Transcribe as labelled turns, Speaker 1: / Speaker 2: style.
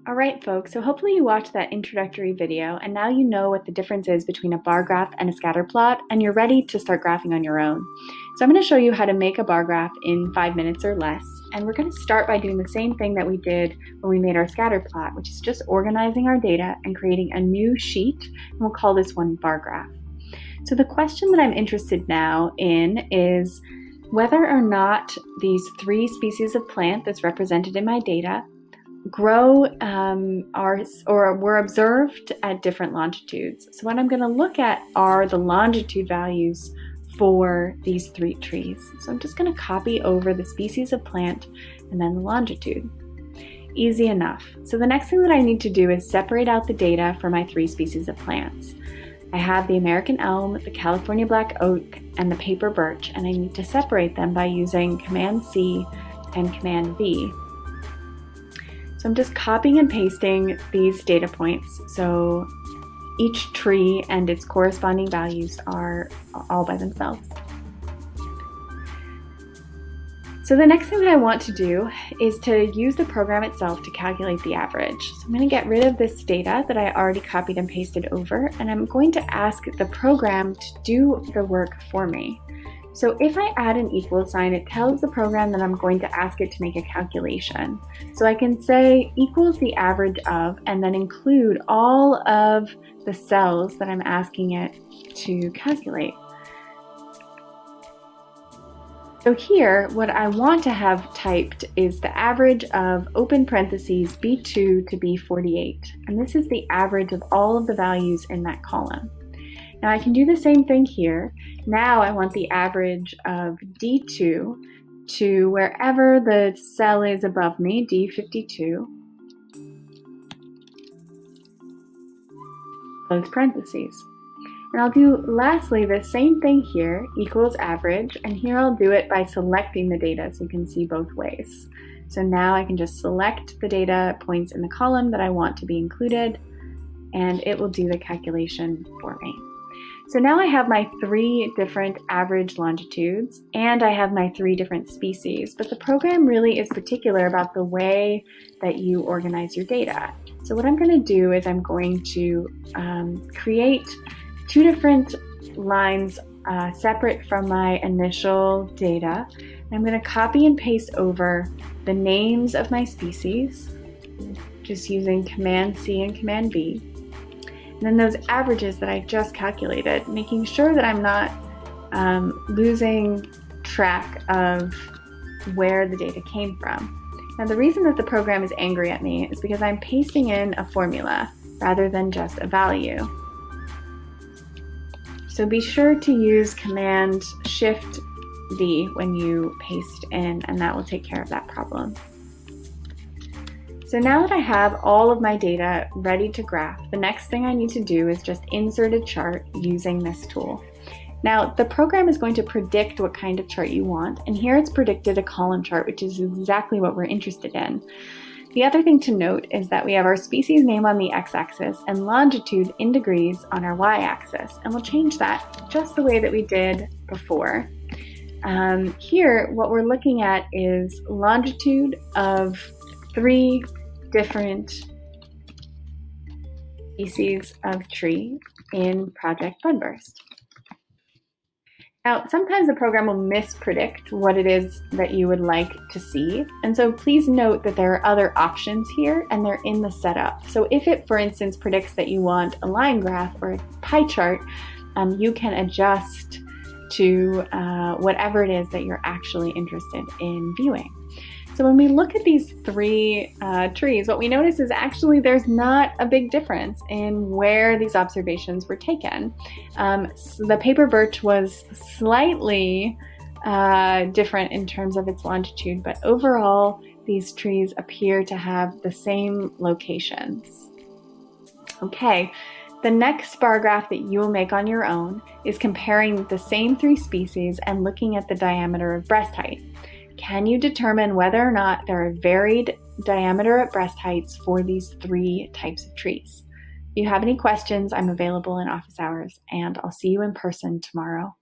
Speaker 1: All right, folks, so hopefully you watched that introductory video and now you know what the difference is between a bar graph and a scatter plot, and you're ready to start graphing on your own. So I'm going to show you how to make a bar graph in 5 minutes or less, and we're going to start by doing the same thing that we did when we made our scatter plot, which is just organizing our data and creating a new sheet, and we'll call this one bar graph. So the question that I'm interested now in is whether or not these 3 species of plant that's represented in my data grow or were observed at different longitudes. So what I'm going to look at are the longitude values for these 3 trees. So I'm just going to copy over the species of plant and then the longitude. Easy enough. So the next thing that I need to do is separate out the data for my 3 species of plants. I have the American elm, the California black oak, and the paper birch, and I need to separate them by using Command C and Command V. So I'm just copying and pasting these data points, so each tree and its corresponding values are all by themselves. So the next thing that I want to do is to use the program itself to calculate the average. So I'm going to get rid of this data that I already copied and pasted over, and I'm going to ask the program to do the work for me. So if I add an equal sign, it tells the program that I'm going to ask it to make a calculation. So I can say equals the average of, and then include all of the cells that I'm asking it to calculate. So here, what I want to have typed is the average of open parentheses B2 to B48. And this is the average of all of the values in that column. Now I can do the same thing here. Now I want the average of D2 to wherever the cell is above me, D52, close parentheses. And I'll do lastly the same thing here, equals average, and here I'll do it by selecting the data so you can see both ways. So now I can just select the data points in the column that I want to be included, and it will do the calculation for me. So now I have my 3 different average longitudes, and I have my 3 different species, but the program really is particular about the way that you organize your data. So what I'm going to do is I'm going to create 2 different lines separate from my initial data. I'm going to copy and paste over the names of my species, just using Command C and Command V. And then those averages that I just calculated, making sure that I'm not losing track of where the data came from. Now the reason that the program is angry at me is because I'm pasting in a formula rather than just a value. So be sure to use Command Shift V when you paste in, and that will take care of that problem. So now that I have all of my data ready to graph, the next thing I need to do is just insert a chart using this tool. Now the program is going to predict what kind of chart you want, and here it's predicted a column chart, which is exactly what we're interested in. The other thing to note is that we have our species name on the x-axis and longitude in degrees on our y-axis, and we'll change that just the way that we did before. Here, what we're looking at is longitude of 3 different species of tree in Project Budburst. Now, sometimes the program will mispredict what it is that you would like to see, and so please note that there are other options here, and they're in the setup. So if it, for instance, predicts that you want a line graph or a pie chart, you can adjust to whatever it is that you're actually interested in viewing. So when we look at these 3 trees, what we notice is actually there's not a big difference in where these observations were taken. So the paper birch was slightly different in terms of its longitude, but overall these trees appear to have the same locations. Okay, the next bar graph that you will make on your own is comparing the same 3 species and looking at the diameter of breast height. Can you determine whether or not there are varied diameter at breast heights for these 3 types of trees? If you have any questions, I'm available in office hours, and I'll see you in person tomorrow.